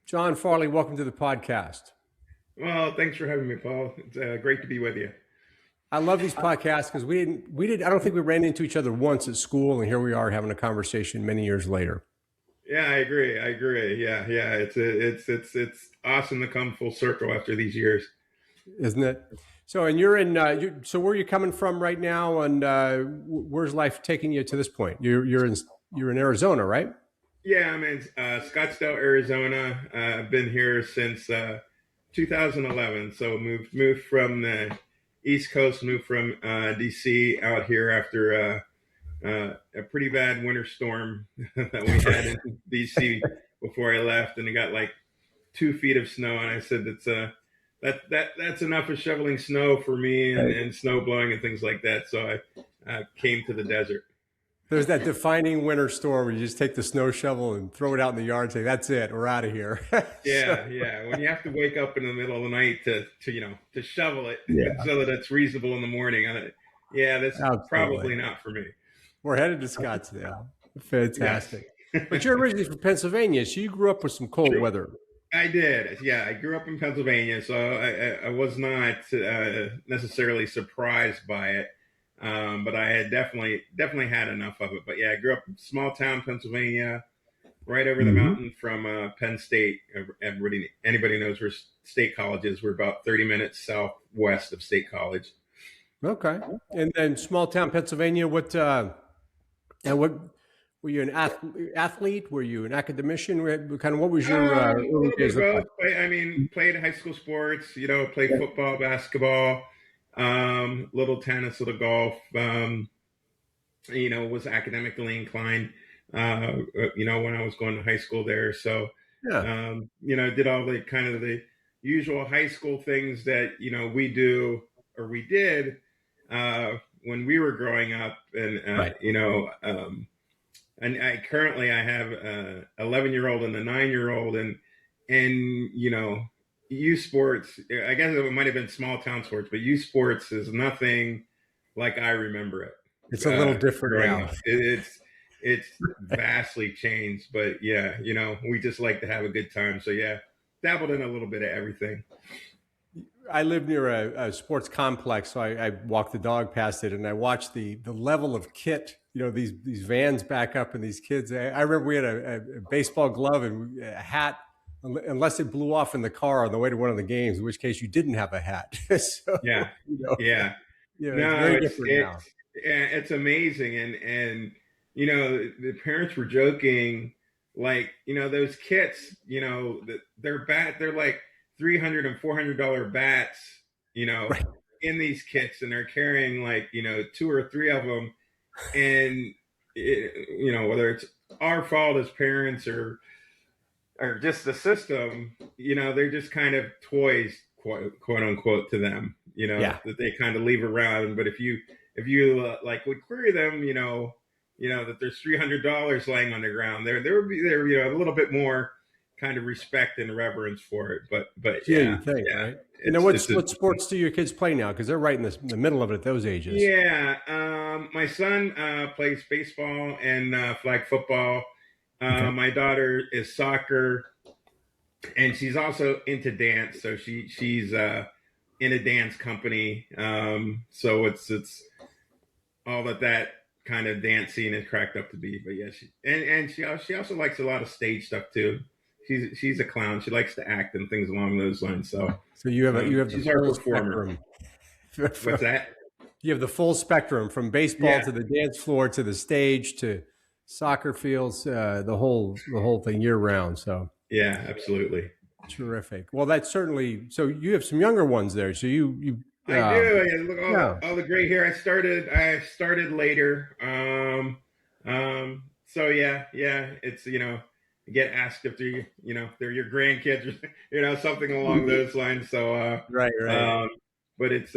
John Farley, welcome to the podcast. Well, thanks for having me, Paul. It's great to be with you. I love these podcasts because I don't think we ran into each other once at school, and here we are having a conversation many years later, Yeah, I agree. I agree. Yeah. It's awesome to come full circle after these years. isn't it? So, and you're in. So, where are you coming from right now, and where's life taking you to this point? You're in Arizona, right? Yeah, I'm in Scottsdale, Arizona. I've been here since 2011. So moved from the East Coast, moved from DC out here after a pretty bad winter storm that we had in DC before I left, and it got like 2 feet of snow, and I said that's enough of shoveling snow for me and snow blowing and things like that. So I came to the desert. There's that defining winter storm where you just take the snow shovel and throw it out in the yard and say, "That's it, we're out of here." Yeah, yeah. When you have to wake up in the middle of the night to shovel it Yeah, so that it's reasonable in the morning, yeah, that's absolutely. probably not for me. We're headed to Scottsdale. Yes, Fantastic. But you're originally from Pennsylvania, so you grew up with some cold true. weather. I did. Yeah, I grew up in Pennsylvania, so I was not necessarily surprised by it, but I had definitely had enough of it. But yeah, I grew up in small town Pennsylvania, right over the Hmm. mountain from Penn State. Anybody knows where State College is? We're about 30 minutes southwest of State College. Okay. And then small town Pennsylvania, and what were you an athlete? Were you an academician? What was your A early little bit days of look like? both. I mean, played high school sports. Played football, basketball, little tennis, little golf. Was academically inclined. When I was going to high school there, so Yeah. did all the kind of the usual high school things that we do or we did when we were growing up, and Right. and I have a 11-year-old and a 9-year-old, and youth sports. I guess it might have been small town sports, but youth sports is nothing like I remember it It's a little different growing now. up. It's vastly changed, but yeah, we just like to have a good time. So yeah, dabbled in a little bit of everything. I live near a sports complex, so I walk the dog past it, and I watch the level of kit. These vans back up, and these kids. I remember we had a baseball glove and a hat, unless it blew off in the car on the way to one of the games, in which case you didn't have a hat. So Yeah, yeah. it's No, very different now. it's amazing, and the parents were joking, like those kits, they're like $300 and $400 bats, you know, Right. in these kits, and they're carrying like two or three of them, and whether it's our fault as parents or just the system, they're just kind of toys, quote unquote, to them, Yeah. that they kind of leave around. But if you like would query them, that there's $300 laying on the ground, there would be a little bit more kind of respect and reverence for it. But Yeah, you yeah, think, yeah, right? And then it's it's a, what sports do your kids play now? Because they're right in the middle of it at those ages. yeah. My son plays baseball and flag football. Okay. My daughter is soccer, and she's also into dance. So she's in a dance company. So it's all that kind of dance scene is cracked up to be. But yeah, she also likes a lot of stage stuff too. She's a clown. She likes to act and things along those lines. So So you have the she's our full performer. spectrum. What's that? You have the full spectrum from baseball Yeah, to the dance floor to the stage to soccer fields, the whole thing year round. So yeah, absolutely. terrific. Well, that's certainly. So you have some younger ones there. So I do. Yeah, look, yeah, all the gray hair. I started later. So yeah. It's you get asked if they're your grandkids, or something along those lines. So right, right. um, but it's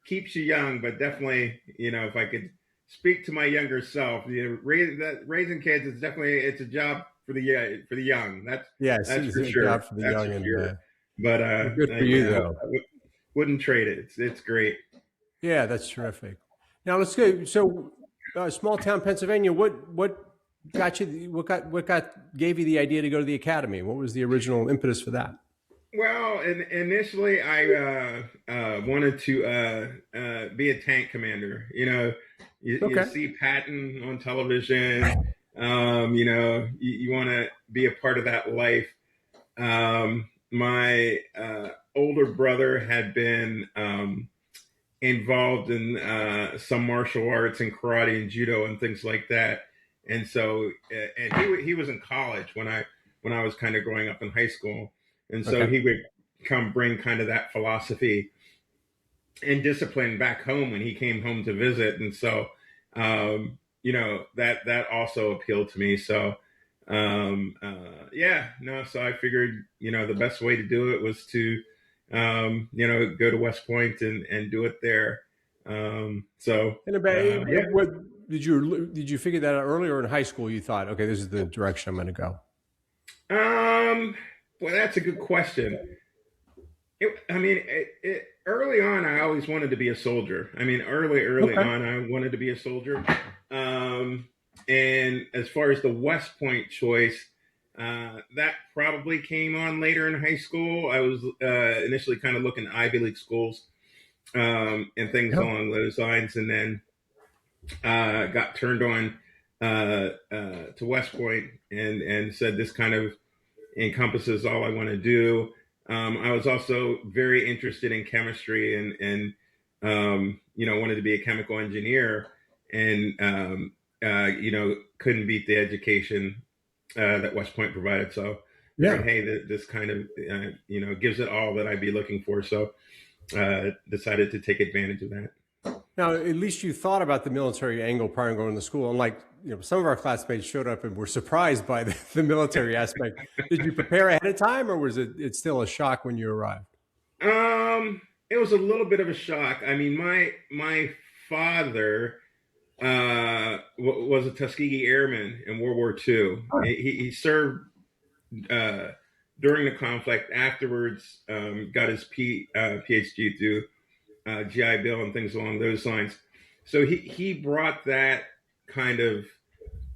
keeps you young. But definitely, if I could speak to my younger self, raising kids is definitely it's a job for the young. Yes, That's it's for a sure. job for the That's young, for and sure. But good for you though. wouldn't trade it. It's great. Yeah, that's terrific. Now let's go. So, small town Pennsylvania. What got you? What gave you the idea to go to the academy? What was the original impetus for that? Well, initially, I wanted to be a tank commander. You Okay. see Patton on television. You want to be a part of that life. My older brother had been involved in some martial arts and karate and judo and things like that. And so, and he was in college when I was kind of growing up in high school, and so Okay. he would come bring kind of that philosophy and discipline back home when he came home to visit, and so that also appealed to me. So yeah, no, so I figured the best way to do it was to go to West Point and do it there. So And about yeah. what did you figure that out earlier in high school? You thought, okay, this is the direction I'm going to go. Um, well, that's a good question. Early on, I always wanted to be a soldier. I mean, early Okay. on, I wanted to be a soldier. Um, and as far as the West Point choice, that probably came on later in high school. I was initially kind of looking at Ivy League schools and things Yeah. along those lines, and then got turned on to West Point and said this kind of encompasses all I want to do. I was also very interested in chemistry and wanted to be a chemical engineer, and couldn't beat the education that West Point provided. So figured, Yeah. hey, this kind of gives it all that I'd be looking for. So decided to take advantage of that. Now, at least you thought about the military angle prior to going to school. Unlike some of our classmates showed up and were surprised by the military aspect. Did you prepare ahead of time, or was it still a shock when you arrived? It was a little bit of a shock. I mean, my father was a Tuskegee Airman in World War II. He served uh, during the conflict. Afterwards, got his PhD through GI Bill and things along those lines. So he brought that kind of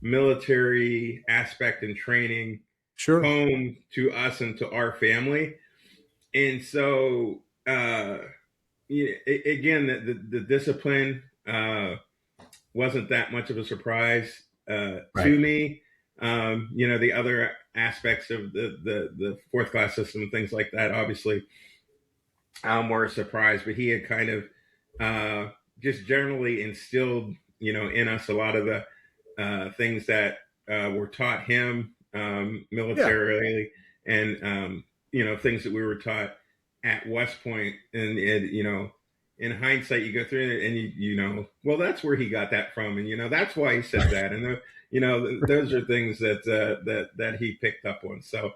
military aspect and training Sure. home to us and to our family. And so again, the discipline wasn't that much of a surprise Right. to me. The other aspects of the fourth class system and things like that, obviously, were a surprise. But he had kind of just generally instilled, in us a lot of the things that were taught him Yeah. militarily, and things that we were taught at West Point. And in hindsight, you go through it and well, that's where he got that from, and that's why he said that, and those are things that he picked up on. So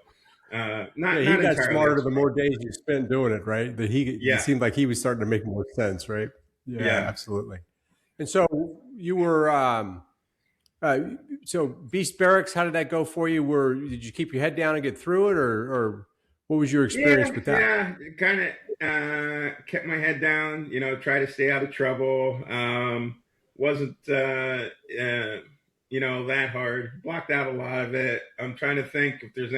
Yeah, not he not got entirely smarter a the surprise. more days you spent doing it, right? That it Yeah, seemed like he was starting to make more sense, right? Yeah, yeah. absolutely. And so you were, uh, so Beast Barracks. How did that go for you? Did you keep your head down and get through it, or what was your experience Yeah, with that? yeah. Kind of kept my head down. Try to stay out of trouble. Wasn't that hard. Blocked out a lot of it. I'm trying to think if there's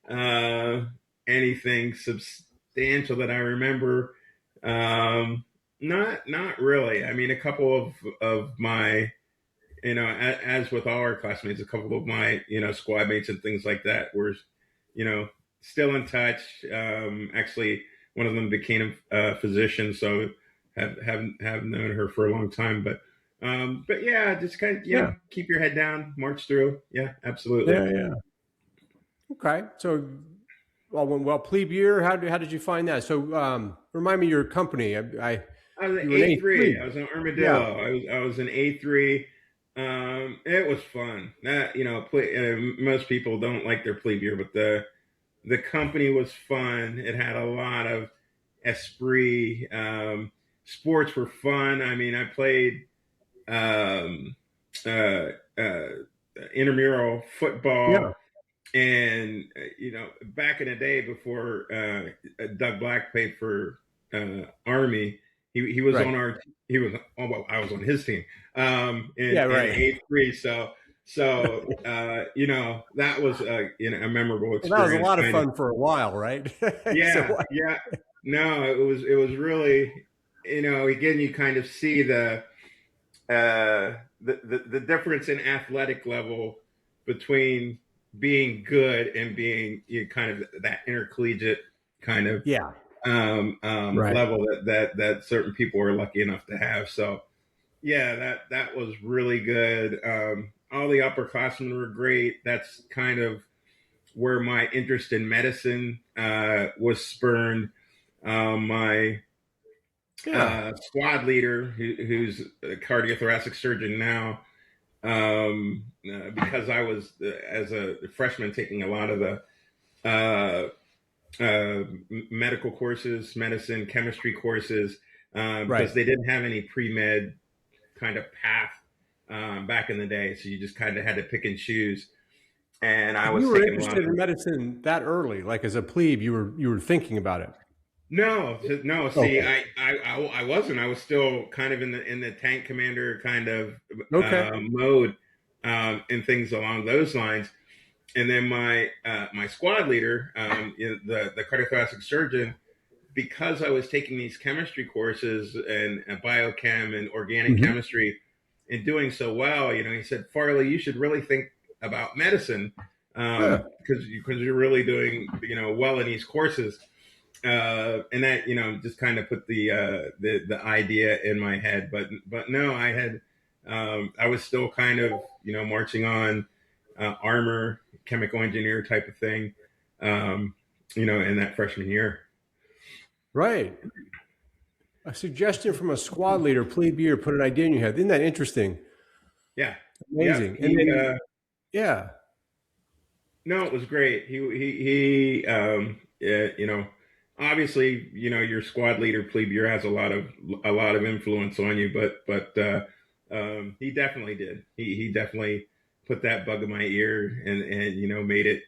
uh, anything substantial that I remember. Not really. I mean, a couple of my as with all our classmates, a couple of my squad mates and things like that were you know still in touch. Actually, one of them became a physician, so have known her for a long time. But yeah, just kind of Yeah, keep your head down, march through. Yeah, absolutely. yeah, yeah. Okay, so all went well. Plebe year. How did you find that? So remind me your company. I was an You were an A3. A3. I was an Yeah. armadillo. I was an A3. It was fun. That most people don't like their plebe year, but the company was fun. It had a lot of esprit. Sports were fun. I mean, I played um, uh, uh, intramural Yeah. football, and back in the day before Doug Black played for Army, he was Right. on our he was well, I was on his team in Yeah. Right. '83. So, that was a memorable Well, that was a experience. lot of Kind of, fun for a while, right? So, yeah, yeah. No, it was really, again, you kind of see the difference in athletic level between being good and being, kind of that intercollegiate kind of yeah, right. level that certain people are lucky enough to have. So yeah, that was really good. All the upperclassmen were great. That's kind of where my interest in medicine was spurned. My Yeah, squad leader, who's a cardiothoracic surgeon now, because I was, as a freshman, taking a lot of the medical courses, medicine, chemistry courses, right. because they didn't have any pre-med kind of path back in the day. So you just kind of had to pick and choose. And I You was were taking a lot interested of, in medicine that early, like as a plebe, you were thinking about it. no, no. See, Okay. I wasn't. I was still kind of in the tank commander kind of Okay. mode, and things along those lines. And then my squad leader, the cardiothoracic surgeon, because I was taking these chemistry courses and biochem and organic Hmm. chemistry and doing so well, he said, Farley, you should really think about medicine, Yeah. because you're really doing, well in these courses. And that, just kind of put the idea in my head. But no, I was still kind of, marching on, armor, chemical engineer type of thing, in that freshman year. Right. A suggestion from a squad leader, plebe year, put an idea in your head. Isn't that interesting? Yeah. Yep. Amazing. And then, yeah, No, it was great. Obviously, your squad leader, plebe year, has a lot of influence on you, but he definitely did. He definitely put that bug in my ear, and made it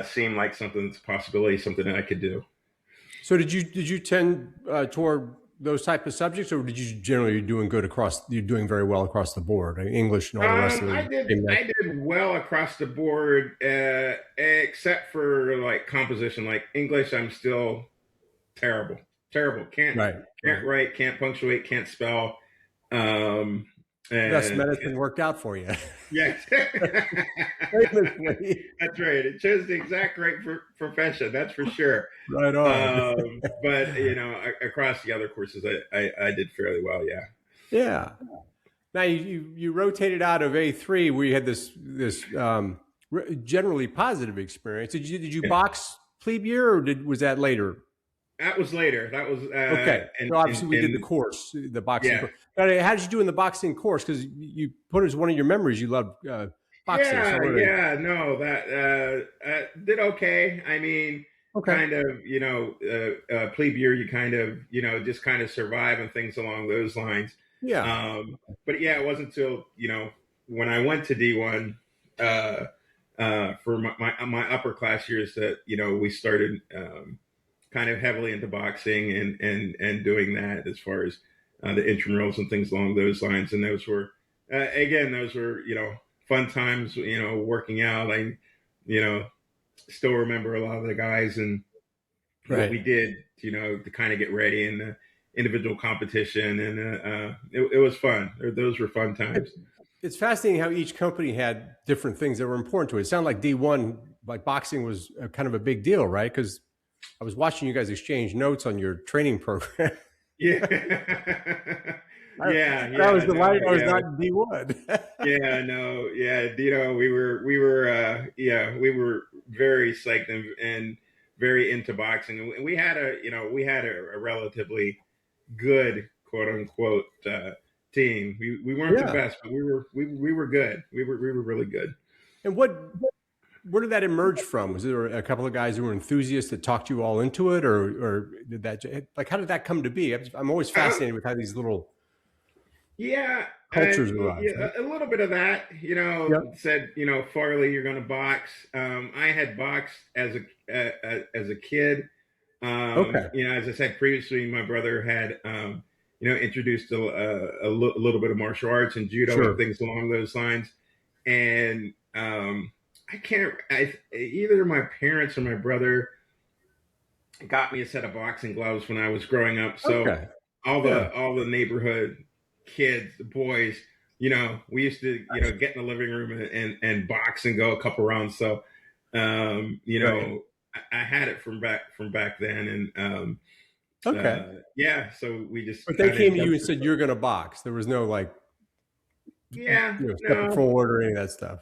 seem like something that's a possibility, something that I could do. so did you tend toward those type of subjects, or did you generally doing good across? You're doing very well across the board, right? English and all the rest of I them. did I did well across the board, except for like composition, like English. I'm still terrible, terrible. Can't Right, can't right. write, can't punctuate, can't spell. Um, Thus, and medicine worked out for you. yes, Famously. that's right. It chose the exact right profession. That's for sure. Right on. But across the other courses, I did fairly well. Yeah. Yeah. Now you rotated out of A3 where you had this generally positive experience. Did you Yeah. box plebe year, or was that later? That was later. That was Okay, and so obviously we did the and course, the boxing yeah. course. How did you do in the boxing course? Because you put it as one of your memories. You loved boxing. So I Yeah, wanted to, yeah, no, that did okay. I mean, okay, kind of, plebe year, you kind of, just kind of survive and things along those lines. yeah, But yeah, it wasn't until, when I went to D1, uh, for my upper class years that, we started, kind of heavily into boxing and doing that as far as the intramurals and things along those lines. And those were fun times. Working out. I you know still remember a lot of the guys and what right. we did. To kind of get ready in the individual competition, and it was fun. Those were fun times. It's fascinating how each company had different things that were important to it. It sounded like D1, like boxing was kind of a big deal, right? Because I was watching you guys exchange notes on your training program. Yeah. I, Yeah, I was yeah, no, delighted I was yeah. not in D1. Yeah, no, yeah, we were very psyched and very into boxing, and we had a relatively good, quote unquote, team. We weren't the Yeah. best, but we were good. We were really good. And where did that emerge from? Was there a couple of guys who were enthusiasts that talked you all into it, or did that like how did that come to be? I'm always Um, fascinated with how these little Yeah, cultures and arise. Right? a little bit of that, Yep. said, Farley, you're going to box. I had boxed as a kid. Okay. As I said previously, my brother had, introduced a little bit of martial arts and judo and Sure. things along those lines. and I can't. Either my parents or my brother got me a set of boxing gloves when I was growing up. So Okay. all Yeah. the neighborhood kids, the boys, we used to get in the living room and box and go a couple rounds. So Right. I had it from back then, and Okay. yeah, so we just But they kind of came to you jumped. and said you're going to box. There was no like, Yeah, step no, forward or any of that stuff.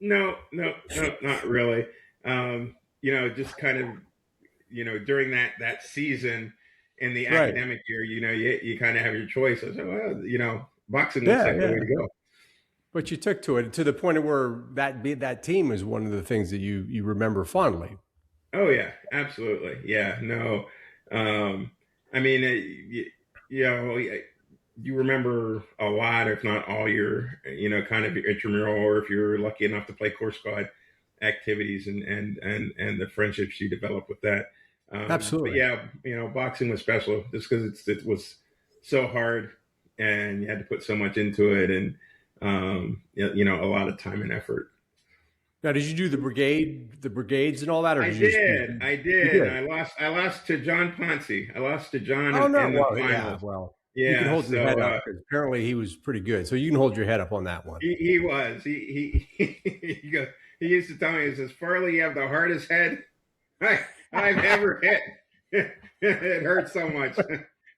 no, not really. Just kind of during that season in the Right. academic year, you kind of have your choice. I said, well, boxing looks Yeah. like the way Yeah. to go. But you took to it to the point of where that team is one of the things that you remember fondly. Oh yeah, absolutely. Yeah, no. Um, I mean, you know, you remember a lot, if not all your, kind of your intramural, or if you're lucky enough to play core squad activities and the friendships you develop with that. But Absolutely. yeah, boxing was special just because it was so hard and you had to put so much into it, and a lot of time and effort. Now, did you do the brigades and all that, or I did you just did. I you did. did? I lost to John Ponce. I lost to John Oh no, in the well, yeah, finals. well, you can Yeah. hold your So head up because apparently he was pretty good. So you can hold your head up on that one. he was. He used to tell me, he says, Farley, you have the hardest head I've ever hit. It hurts so much.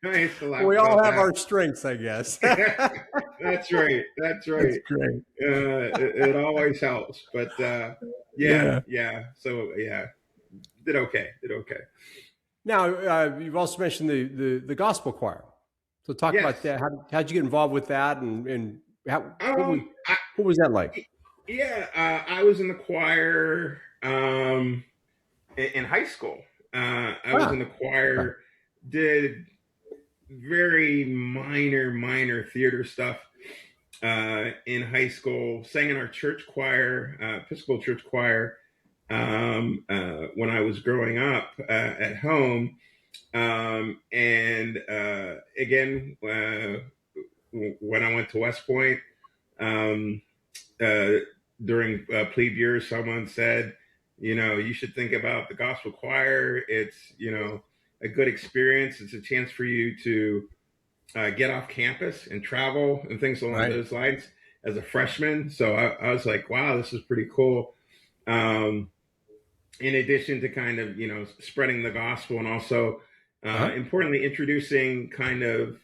I used to laugh We all about have that. our strengths, I guess. That's right. That's That's right. great. It always helps. But yeah, Yeah. yeah. So yeah, did okay. Did okay. Now, you've also mentioned the gospel choir. So talk Yes. about that. How'd you get involved with that, and how Um. I, what was that like? Yeah, I was in the choir in high school. I was in Ah, the okay. choir, did very minor theater stuff in high school. Sang in our church choir, Episcopal church choir, when I was growing up at home. And again, when I went to West Point. Um, uh, During plebe years, someone said, you should think about the gospel choir. It's, a good experience. It's a chance for you to get off campus and travel and things along Right. those lines as a freshman. So I was like, wow, this is pretty cool. Um, in addition to kind of, spreading the gospel, and also Uh-huh. importantly, introducing kind of,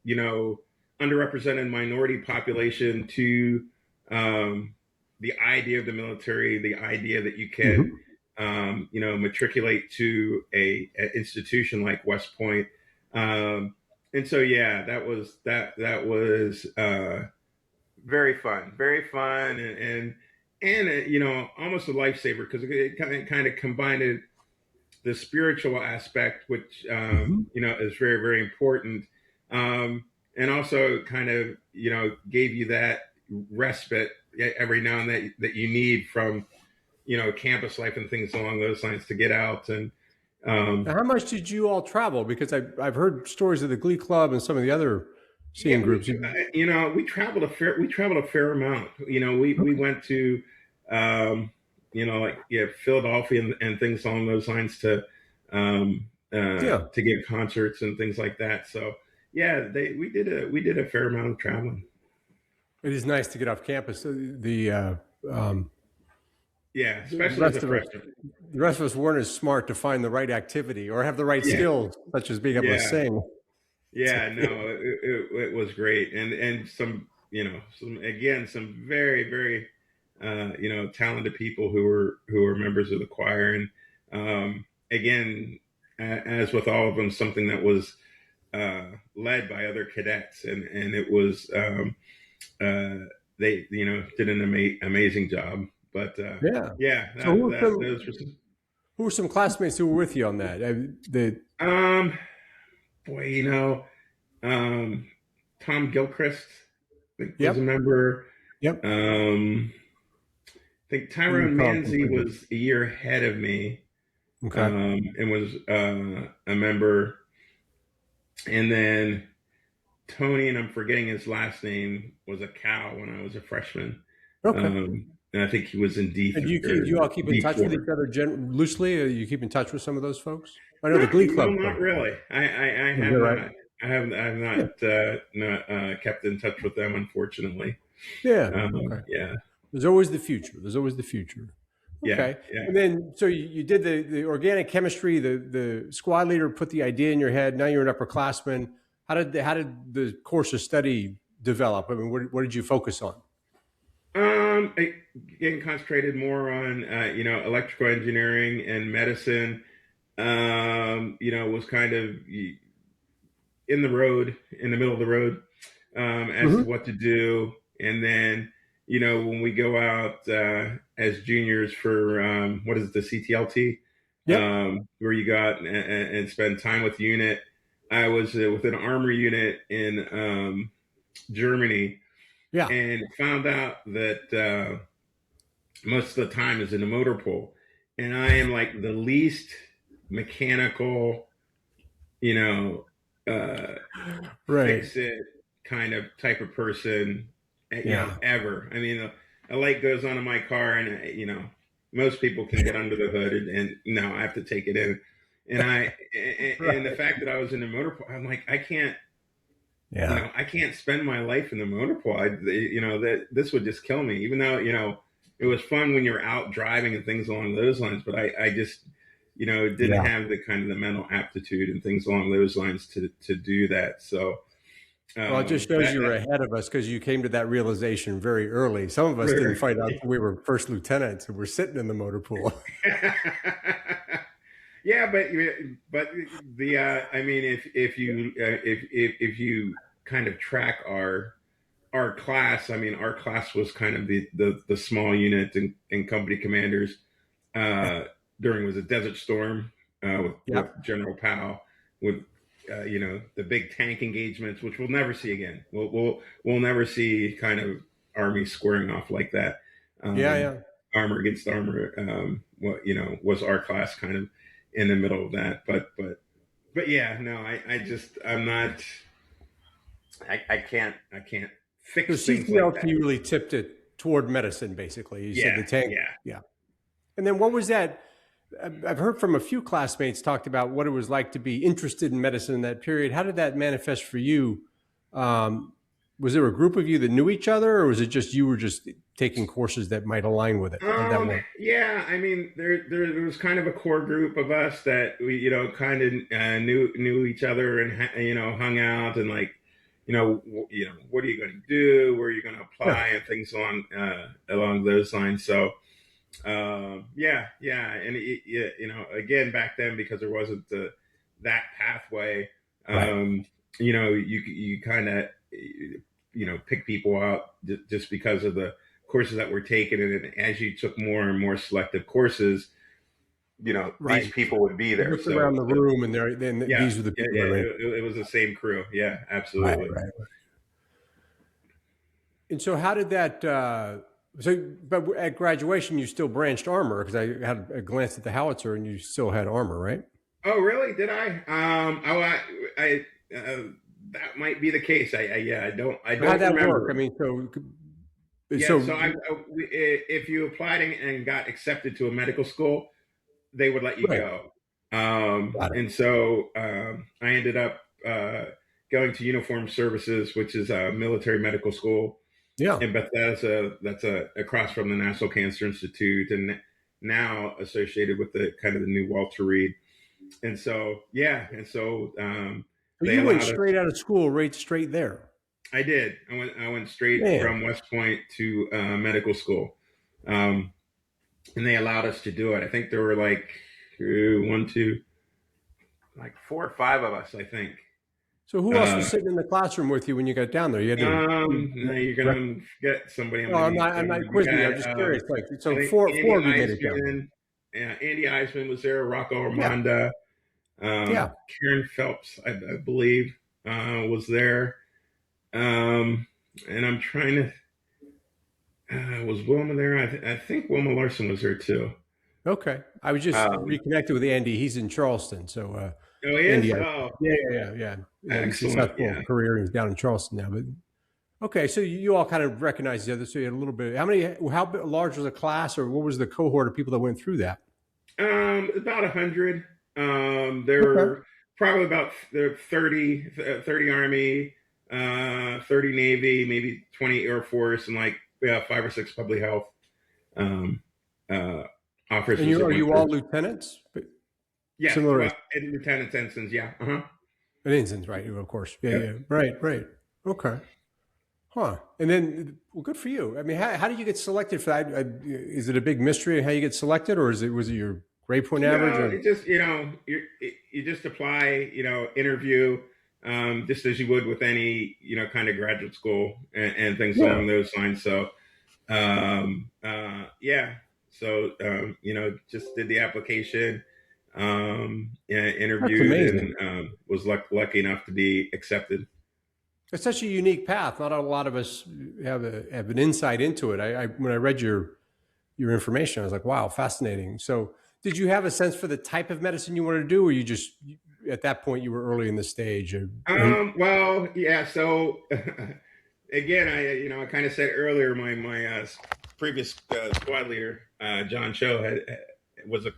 you know, underrepresented minority population to um, the idea of the military, the idea that you can, Hmm. matriculate to a institution like West Point. And so, yeah, that was very fun, and almost a lifesaver because it kind of combined the spiritual aspect, which Hmm. is very very important, and also kind of gave you that respite every now and then that you need from campus life and things along those lines to get out and Now, how much did you all travel? Because I've heard stories of the Glee Club and some of the other singing yeah, groups. we traveled a fair amount. We Okay. went to like Philadelphia and things along those lines Yeah, to give concerts and things like that. So yeah, we did a fair amount of traveling. it is nice to get off campus. Um, Yeah, the especially as a rest of us, freshman. the rest of us weren't as smart to find the right activity or have the right Yeah, skills, such as being able to yeah, sing. yeah. No, it was great, and some very very talented people who were members of the choir, and again, as with all of them, something that was led by other cadets, and it was uh, they did an amazing job. But Yeah. yeah, So that those were some, who were some classmates who were with you on that? um boy, um Tom Gilchrist, I think, was a Yep. member. Yep. I think I knew Tyrone Tom from Manzi previous. was a year ahead of me, Okay. and was a member. And then Tony, and I'm forgetting his last name, was a cow when I was a freshman. Okay. And I think he was in And do or you all keep in touch with D4. each other loosely? You keep in touch with some of those folks? I know the Not Glee no, Club not folks. really. I Is have that right? not. I have Yeah. not kept in touch with them, unfortunately. Yeah. Okay. Yeah, There's always the future. There's always the future. yeah, Okay. yeah. And then, so you did the organic chemistry, the squad leader put the idea in your head. Now you're an upperclassman. How did the course of study develop? I mean, what did you focus on? Getting concentrated more on electrical engineering and medicine. Was kind of in the road, in the middle of the road, as to Hmm. what to do. And then, when we go out as juniors for what is it, the CTLT, Yep. where you go out and spend time with the unit. I was with an armor unit in Germany Yeah. and found out that most of the time is in the motor pool. And I am like the least mechanical, you know, uh, Right. fix it kind of type of person, Yeah. ever. I mean, a light goes on in my car, and most people can get under the hood, and no, I have to take it in. And and the Right. fact that I was in the motor pool, I'm like, I can't, Yeah. I can't spend my life in the motor pool. That this would just kill me. Even though it was fun when you're out driving and things along those lines, but I just didn't Yeah. have the kind of the mental aptitude and things along those lines to do that. So Well, it just shows that, you were ahead of us because you came to that realization very early. Some of us didn't find out until we were first lieutenants and we're sitting in the motor pool. yeah, but the I mean, if you kind of track our class, I mean, our class was kind of the small unit and company commanders uh, during was a Desert Storm with Yep. General Powell with the big tank engagements, which we'll never see again. We'll never see kind of army squaring off like that. Yeah. Um, Yeah. Armor against armor, was our class kind of in the middle of that. But yeah, no, I'm not. I can't So fix things like that. CTLT really tipped it toward medicine, basically. You said Yeah, the tank. yeah. Yeah. And then what was that? I've heard from a few classmates talked about what it was like to be interested in medicine in that period. How did that manifest for you? Um, was there a group of you that knew each other, or was it just you were just taking courses that might align with it? How did that work? Yeah, I mean, there was kind of a core group of us that we, kind of knew each other and hung out and like, what are you going to do? Where are you going to Yeah. apply and things along those lines. So, yeah, and again back then because there wasn't that pathway, Right. you kind of pick people out just because of the courses that were taken, and as you took more and more selective courses, these Right. people would be You there. looked around the So room, and then yeah, these were the yeah, people yeah, that were in. it was the same crew. Yeah, Right. absolutely. Right. And so, how did that? So, but at graduation, you still branched armor because I had a glance at the howitzer, and you still had armor, right? Oh, really? Did I? That might be the case. Yeah, I How'd don't that work? I remember. mean, Yeah, so so if you applied and got accepted to a medical school, they would let you right, go. got it. And so I ended up going to Uniform Services, which is a military medical school Yeah, in Bethesda. That's across from the National Cancer Institute, and now associated with the kind of the new Walter Reed. And so yeah, and so so they you went allowed us. straight out of school, right straight there. I did. I went straight Man, from West Point to medical school, um, and they allowed us to do it. I think there were like one, two, like 4 or 5 of us. I think. so who else Uh, was sitting in the classround with you when you got down there? You had to. no, you're gonna get somebody No, I'm underneath. not. I'm not We quizzing you. I'm had, just curious. Like, I so think four Andy of you made it down. Eisman. Yeah, Andy Eisman was there. Rocco Yeah, Armanda, yeah. Karen Phelps, I believe, was there. And I'm trying to. Was Wilma there? I think Wilma Larson was there too. Okay, I was just Um, reconnected with Andy. He's in Charleston, so oh, he is. Andy. Oh, Yeah. He's excellent. successful Yeah. career. He's down in Charleston now, but Okay, so you all kind of recognize the other. So you had a little bit. How large was the class, or what was the cohort of people that went through that? About 100. There Okay. were probably about 30 Army, 30 Navy, maybe 20 Air Force, and like five or six public health um, uh, And officers you that are went you through. all lieutenants? Yes, Similar well, in lieutenant's ensigns, yeah. Uh-huh. in instance, right? Of course. Yeah, Yep. yeah. Right, right. Okay. Huh. And then, well, good for you. I mean, how do you get selected for that? Is it a big mystery how you get selected, or was it your grade point average? No, Or it just you just apply, interview, just as you would with any kind of graduate school and things yeah, along those lines. So yeah, so just did the application, yeah, that's interviewed, amazing. and was lucky enough to be accepted. It's such a unique path. Not a lot of us have an insight into it. When I read your information, I was like, wow, fascinating. So, did you have a sense for the type of medicine you wanted to do, or you just at that point you were early in the stage? Well, yeah. So again, I kind of said earlier, my previous squad leader, John Cho, was a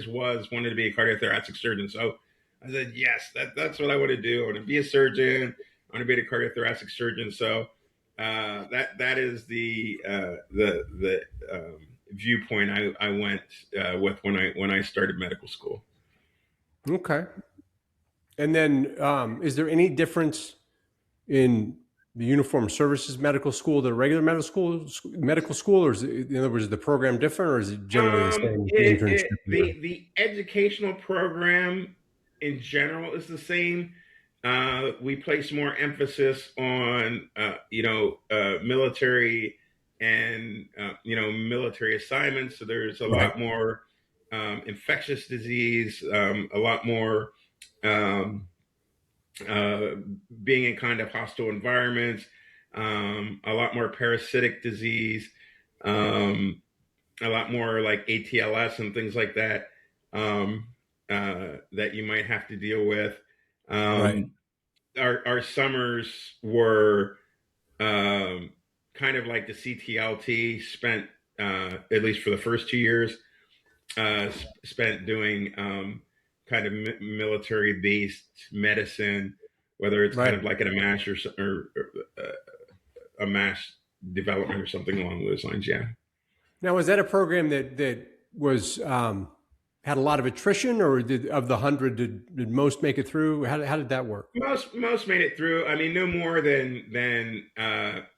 was wanted to be a cardiothoracic surgeon. So I said, yes, that's what I want to do. I want to be a surgeon. I want to be a cardiothoracic surgeon. So that is the viewpoint I went with when I started medical school. Okay. And then, is there any difference in the uniform services medical school, the regular medical school, or is it, in other words, is the program different, or is it generally the same? The internship year. The educational program in general is the same. We place more emphasis on military and military assignments. So there's a Right. lot more infectious disease, a lot more um, uh, being in kind of hostile environments, a lot more parasitic disease. Um, a lot more like ATLS and things like that that you might have to deal with. Right. Um, our summers were kind of like the CTLT spent, at least for the first 2 years, spent doing kind of military based medicine, whether it's kind Right. of like a MASH or a MASH development or something along those lines. Yeah. Now, was that a program that was had a lot of attrition, or did of the 100 did most make it through? How did that work? Most made it through. I mean, no more than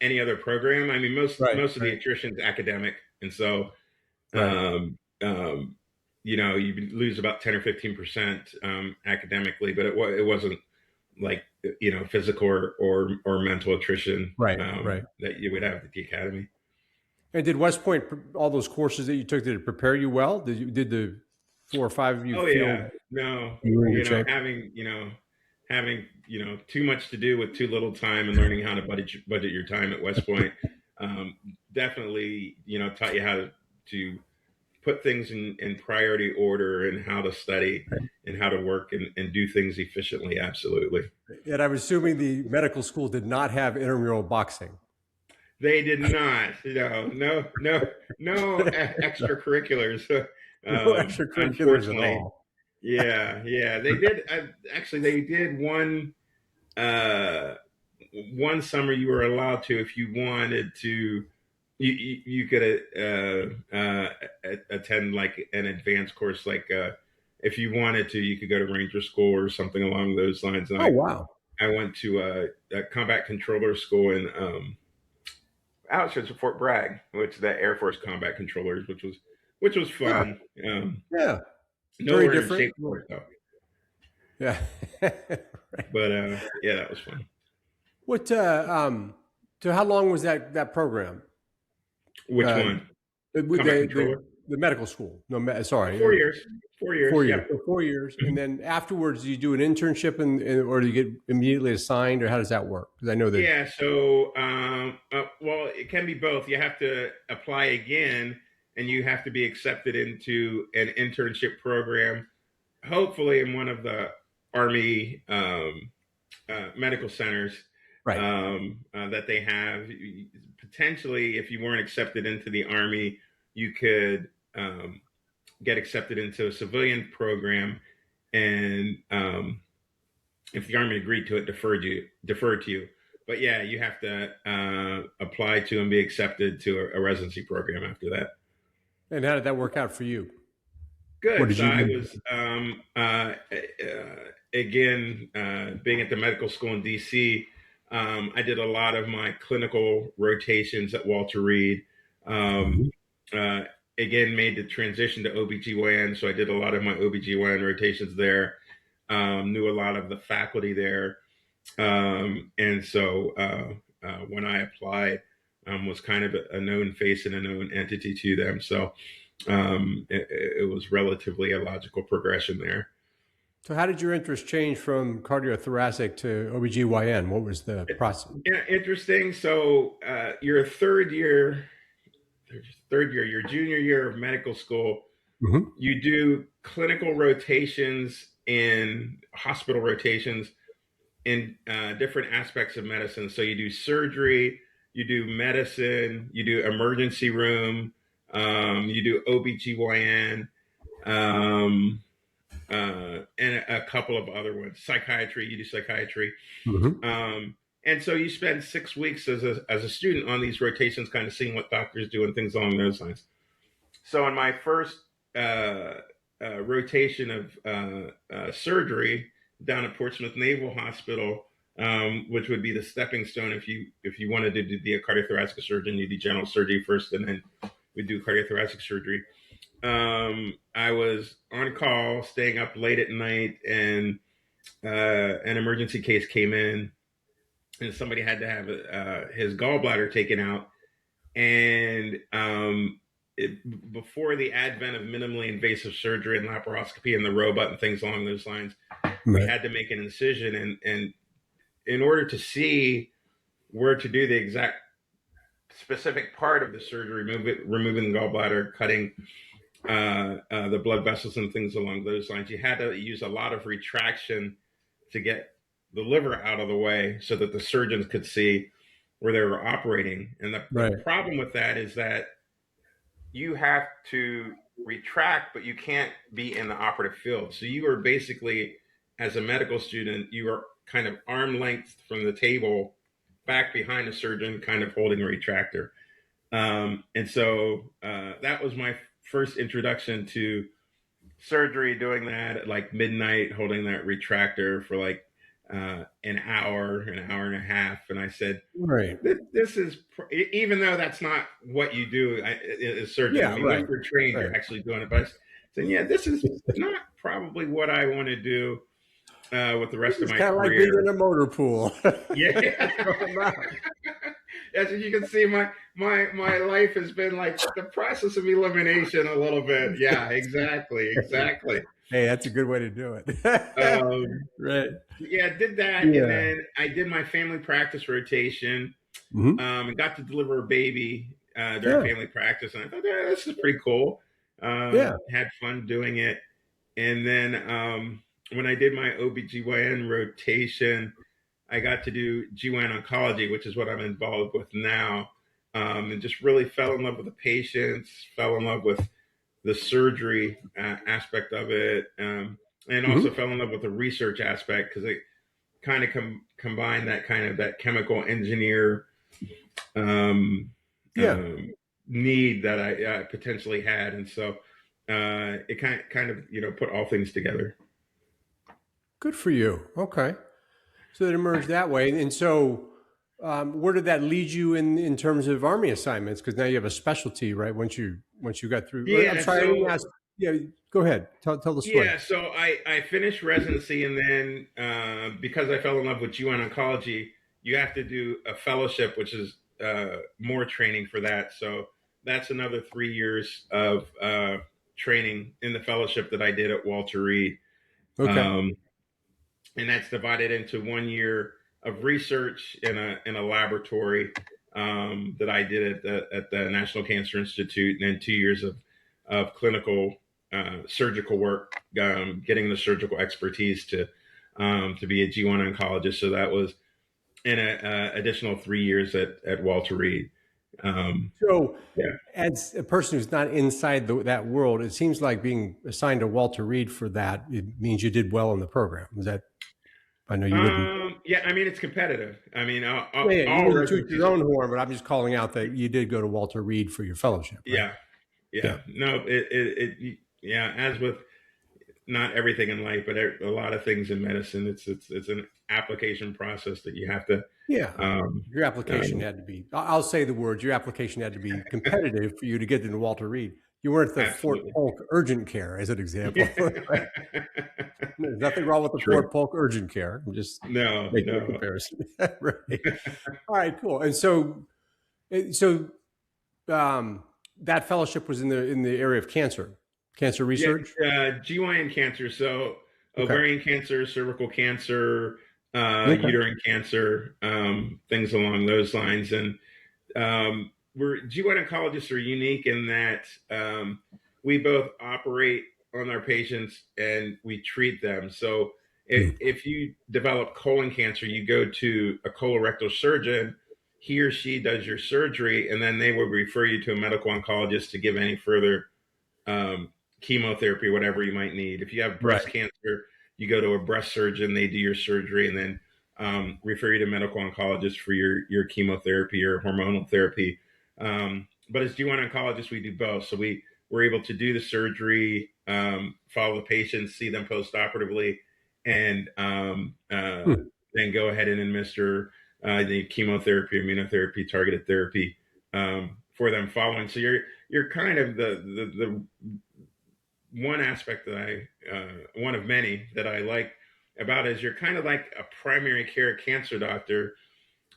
any other program. I mean, Right. most of the Right. attrition is academic, and so Right. um, um, you lose about 10 or 15% academically, but it wasn't like physical or mental attrition Right. Right. that you would have at the academy. And did West Point, all those courses that you took, did it prepare you well? Did the 4 or 5 of you Oh feel yeah, no, you were in good shape? having too much to do with too little time and learning how to budget your time at West Point um, definitely taught you how to put things in priority order and how to study and how to work and do things efficiently. Absolutely, Yet I'm assuming the medical school did not have intramural boxing. they did not. No extracurriculars. No extracurriculars at Unfortunately, all. yeah, they did. Actually, they did uh, one summer. You were allowed to, if you wanted to, you could attend like an advanced course. Like if you wanted to, you could go to Ranger School or something along those lines. And Oh wow. I went to a combat controller school in outskirts of Fort Bragg, which the Air Force combat controllers, which was Huh. fun. Yeah. Very Nowhere in different. shape for it though. Yeah. Right. But yeah, that was fun. What so how long was that program? Which Uh one? with Combat controller? the medical school. No, sorry. 4 years. 4 years. 4 years. Yep. So 4 years, and then afterwards, do you do an internship, or do you get immediately assigned, or how does that work? Because I know that. Yeah. So, well, it can be both. You have to apply again, and you have to be accepted into an internship program, hopefully in one of the Army medical centers. Right. that they have. Potentially, if you weren't accepted into the Army, you could get accepted into a civilian program, and if the Army agreed to it, deferred to you. But yeah, you have to apply to and be accepted to a residency program after that. And how did that work out for you? What Good. did So you I do? was again being at the medical school in DC. I did a lot of my clinical rotations at Walter Reed. Um, Mhm. uh, Again, made the transition to OBGYN, so I did a lot of my OBGYN rotations there. Knew a lot of the faculty there, and so when I applied, was kind of a known face and a known entity to them. So it was relatively a logical progression there. So how did your interest change from cardiothoracic to OBGYN? What was the process? Yeah, interesting. So your your junior year of medical school, Hmm. you do clinical rotations and hospital rotations in different aspects of medicine. So you do surgery, you do medicine, you do emergency room, you do OBGYN, um, and a couple of other ones. Psychiatry, you do psychiatry. Hmm. Um, and so you spend 6 weeks as a student on these rotations, kind of seeing what doctors do and things along those lines. So in my first uh, rotation of surgery down at Portsmouth Naval Hospital, which would be the stepping stone if you wanted to be a cardiothoracic surgeon, you do general surgery first, and then we do cardiothoracic surgery. I was on call, staying up late at night, and an emergency case came in, and somebody had to have his gallbladder taken out. And before the advent of minimally invasive surgery and laparoscopy and the robot and things along those lines, we Right. had to make an incision, and in order to see where to do the exact specific part of the surgery, removing the gallbladder, cutting the blood vessels and things along those lines, you had to use a lot of retraction to get the liver out of the way so that the surgeons could see where they were operating. And the Right. problem with that is that you have to retract, but you can't be in the operative field. So you are basically, as a medical student, you are kind of arm length from the table back behind the surgeon, kind of holding a retractor. And so that was my first introduction to surgery, doing that at like midnight, holding that retractor for like an hour and a half. And I said, Right. this is, even though that's not what you do as surgeon. I Yeah. mean, when Right. you're trained, Right. you're actually doing it. But I said, yeah, this is not probably what I want to do with the rest of It's my kind of like being career. in a motor pool. Yeah. Throw 'em out. As you can see, my life has been like the process of elimination a little bit. Yeah, exactly. Hey, that's a good way to do it. Um, Right. yeah, did that, and Yeah. then I did my family practice rotation, Hmm. and got to deliver a baby during Yeah. family practice, and I thought, yeah, this is pretty cool. Yeah. Had fun doing it, and then when I did my OBGYN rotation, I got to do GYN oncology, which is what I'm involved with now, and just really fell in love with the patients, fell in love with the surgery aspect of it, and also Hmm. fell in love with the research aspect because it kind of combined that kind of that chemical engineer um, Yeah. um, need that I potentially had, and so it kind of put all things together. Good for you. Okay. So it emerged that way. And so, where did that lead you in terms of Army assignments? Because now you have a specialty, right? Once you got through. I'm Yeah, sorry, I didn't so ask. Yeah, go ahead. Tell the story. Yeah, so I finished residency, and then because I fell in love with GYN oncology, you have to do a fellowship, which is more training for that. So that's another 3 years of training in the fellowship that I did at Walter Reed. Okay. Um, and that's divided into 1 year of research in a laboratory that I did at the National Cancer Institute, and then 2 years of clinical surgical work, getting the surgical expertise to be a G1 oncologist. So that was and a additional 3 years at Walter Reed. So, Yeah. as a person who's not inside that world, it seems like being assigned to Walter Reed for that, it means you did well in the program. Is that? I know you wouldn't. Yeah, I mean, it's competitive. I mean, Yeah, yeah, you all wouldn't toot residencies your are. own horn, but I'm just calling out that you did go to Walter Reed for your fellowship, right? Yeah, yeah. Yeah. No, yeah. As with not everything in life, but a lot of things in medicine, it's an application process that you have to. Yeah. Um, Your application um, had to be, I'll say the words, your application had to be competitive for you to get into Walter Reed. You weren't the Fort Absolutely. Polk urgent care, as an example. Right? There's nothing wrong with the True. Fort Polk urgent care. I'm just No, making a no. comparison. Right. All right, cool. And so that fellowship was in the area of cancer Yeah, research. GYN cancer. So Okay. ovarian cancer, cervical cancer, Okay. uterine cancer, things along those lines. And GYN oncologists are unique in that we both operate on our patients and we treat them. So if you develop colon cancer, you go to a colorectal surgeon. He or she does your surgery, and then they will refer you to a medical oncologist to give any further um, chemotherapy, whatever you might need. If you have Right. breast cancer, you go to a breast surgeon, they do your surgery, and then refer you to medical oncologist for your chemotherapy or hormonal therapy. But as GYN oncologists, we do both. So we're able to do the surgery, follow the patients, see them post-operatively, and Hmm. then go ahead and administer the chemotherapy, immunotherapy, targeted therapy for them following. So you're kind of the one aspect that one of many that I like about it is you're kind of like a primary care cancer doctor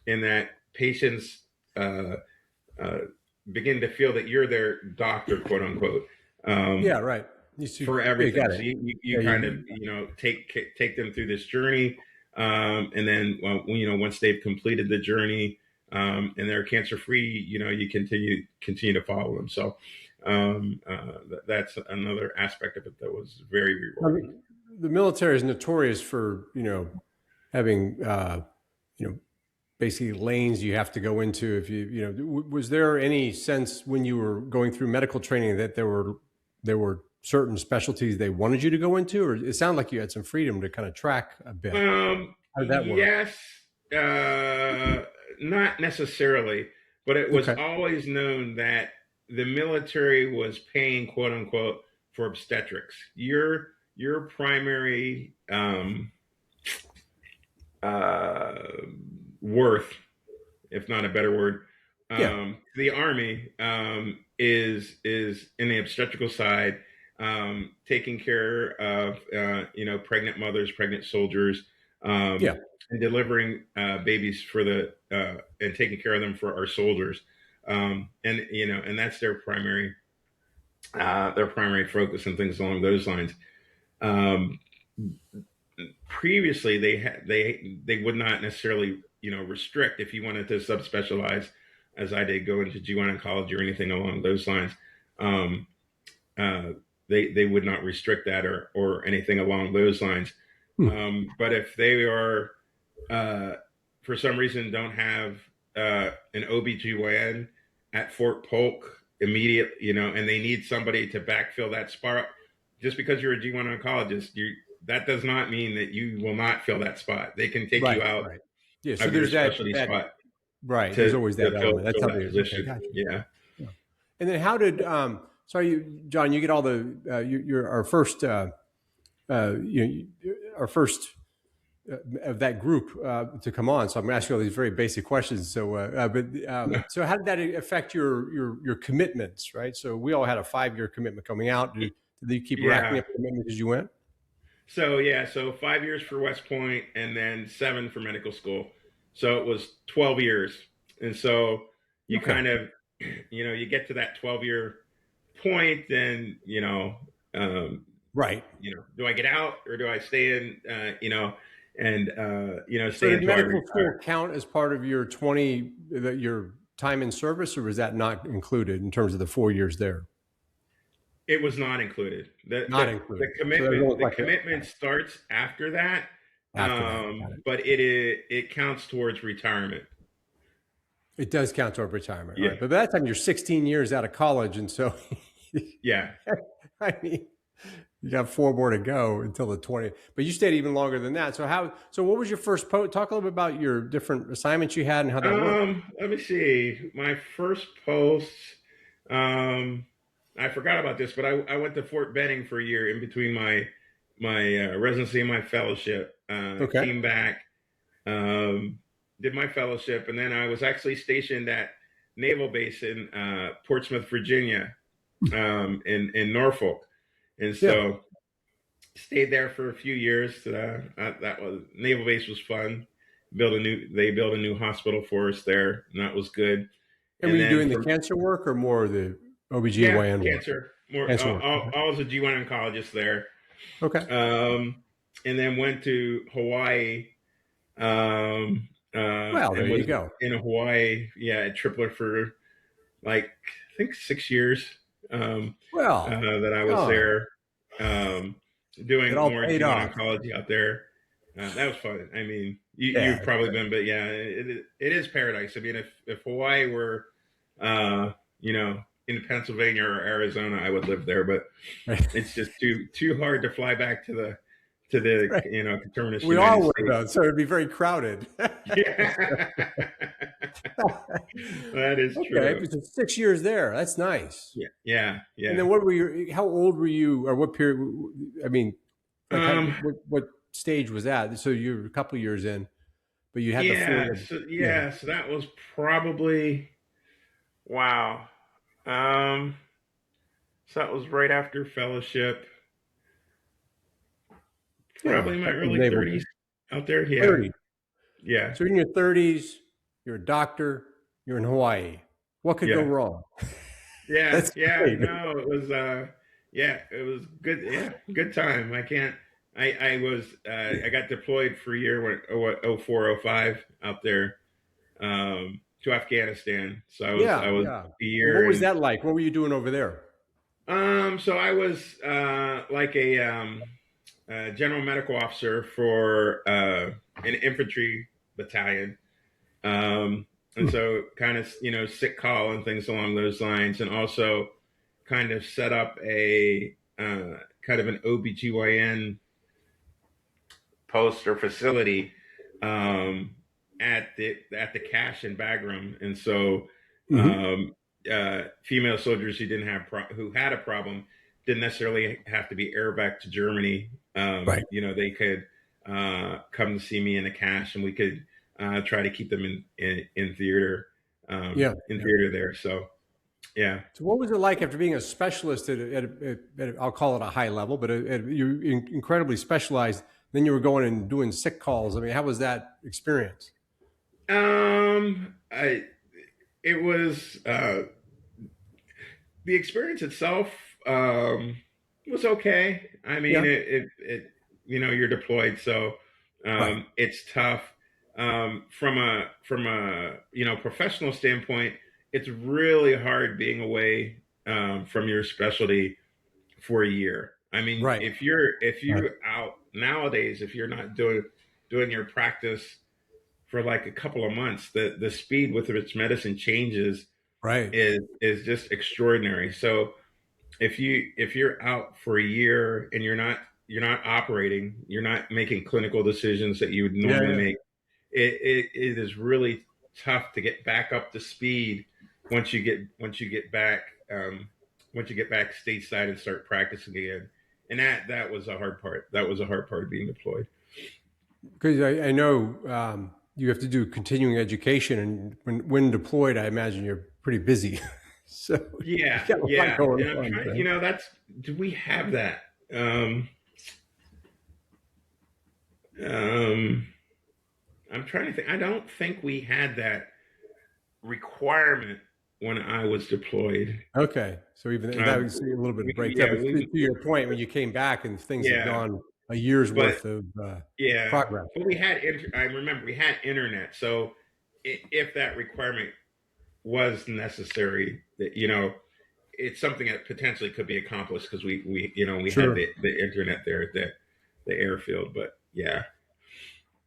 in that patients uh, uh, begin to feel that you're their doctor, quote unquote, Yeah. Right. for Yeah, you everything. got So it. you Yeah. kind of take them through this journey, and then once they've completed the journey and they're cancer free, you continue to follow them. So that's another aspect of it that was very I rewarding. mean, the military is notorious for having basically lanes you have to go into. If was there any sense when you were going through medical training that there were certain specialties they wanted you to go into, or it sounded like you had some freedom to kind of track a bit? How did that work? Yes, not necessarily, but it was Okay. always known that the military was paying, quote unquote, for obstetrics. Your primary uh, worth, if not a better word, Yeah. the Army is in the obstetrical side, taking care of pregnant mothers, pregnant soldiers, Yeah. and delivering babies for and taking care of them for our soldiers, and that's their primary focus and things along those lines. Um, Previously, they would not necessarily restrict if you wanted to subspecialize, as I did, go into GYN oncology or anything along those lines. Um, uh, they would not restrict that or anything along those lines. Hmm. But if they are for some reason don't have an OBGYN at Fort Polk immediate, and they need somebody to backfill that spot, just because you're a G1 oncologist, that does not mean that you will not fill that spot. They can take you Right. out Right. Yeah. So of your there's that specialty that spot right. There's to, always that to element. That's fill how that they. Okay. position. Gotcha. Yeah. Yeah. And then how did sorry, John, you get all the you're our first our first of that group to come on. So I'm going to ask you all these very basic questions. So, so how did that affect your commitments? Right. So we all had a 5-year commitment coming out. Did you keep racking Yeah. up commitments as you went? So 5 years for West Point and then 7 for medical school. So it was 12 years. And so you Okay. kind of, you get to that 12-year point and, Right. do I get out or do I stay in, and, So stay did until I medical school retire? count as part of your your time in service, or was that not included in terms of the 4 years there? It was not included. Not included. The So there's commitment, almost the like a commitment starts after that. After that, got it. but it counts towards retirement. It does count toward retirement, Yeah, right? But by that time, you're 16 years out of college, and so yeah. I mean, you got 4 more to go until the 20. But you stayed even longer than that. So how? So what was your first post? Talk a little bit about your different assignments you had and how that worked. Let me see. My first post, um, I forgot about this, but I went to Fort Benning for a year in between my residency and my fellowship. Okay. Came back, um, did my fellowship, and then I was actually stationed at Naval Base in Portsmouth, Virginia, in Norfolk, and Yeah. so stayed there for a few years. That was Naval Base was fun. They built a new hospital for us there, and that was good. And were And you then doing the from cancer work or more of the yeah, OBGYN work? cancer more. Cancer work. I was a GYN oncologist there, Okay. and then went to Hawaii, Well, there and you was go. in Hawaii, yeah, at Tripler for like I think 6 years Well, that I was oh, there, um, it doing all more paid GYN off. oncology out there. That was fun. I mean, Yeah. you've probably been, but yeah, it is paradise. I mean, if Hawaii were, you know, in Pennsylvania or Arizona, I would live there, but Right. it's just too hard to fly back to the Right. coterminous We all United would States. though, so it'd be very crowded. Yeah, that is Okay, true. so 6 years there. That's nice. Yeah, yeah, And yeah. then what were you? How old were you, or what period? I mean, like, Um, what stage was that? So you were a couple years in, but you had the yeah, full. Yeah. so that was probably wow. Um, so that was right after fellowship, Yeah, probably my couple early naval 30s out there. Yeah, 30. yeah, So in your 30s, you're a doctor. You're in Hawaii. What could go yeah, wrong? yeah, That's yeah. great. No, it was yeah, it was good. Yeah, good time. I can't. I was I got deployed for a year when oh 04, oh 05 out there to Afghanistan. So I Yeah, was yeah. a And what year was and that like? What were you doing over there? so I was like a general medical officer for an infantry battalion. And Hmm. so kind of, sick call and things along those lines. And also kind of set up a kind of an OBGYN post or facility at the cache in Bagram. And so Hmm. female soldiers who didn't have who had a problem didn't necessarily have to be air back to Germany. Right. They could come to see me in the cache, and we could try to keep them in theater Yeah. in Yeah. theater there. So yeah. So what was it like after being a specialist I'll call it a high level, but you incredibly specialized. Then you were going and doing sick calls. I mean, how was that experience? I it was the experience itself was okay. I mean, Yeah. you're deployed, so Right. it's tough. From a professional standpoint, it's really hard being away from your specialty for a year. I mean, Right. if Right. you're out nowadays, if you're not doing your practice for like a couple of months, the speed with which medicine changes Right. is just extraordinary. So if you're out for a year and you're not operating, you're not making clinical decisions that you would Yeah. normally Yeah. make. It is really tough to get back up to speed once you get back once you get back stateside and start practicing again. And that was a hard part. That was a hard part of being deployed. Because I know you have to do continuing education, and when deployed, I imagine you're pretty busy. So you Yeah, got a lot yeah. going And I'm on, trying. right? That's do we have that? Um, um, I'm trying to think. I don't think we had that requirement when I was deployed. Okay, so even that Um, was a little bit of break. Yeah, yeah, but to your point, when you came back and things had yeah, gone a year's but worth of yeah, progress. but I remember we had internet, so if that requirement was necessary, that it's something that potentially could be accomplished because we had Sure. the internet there at the airfield. But yeah,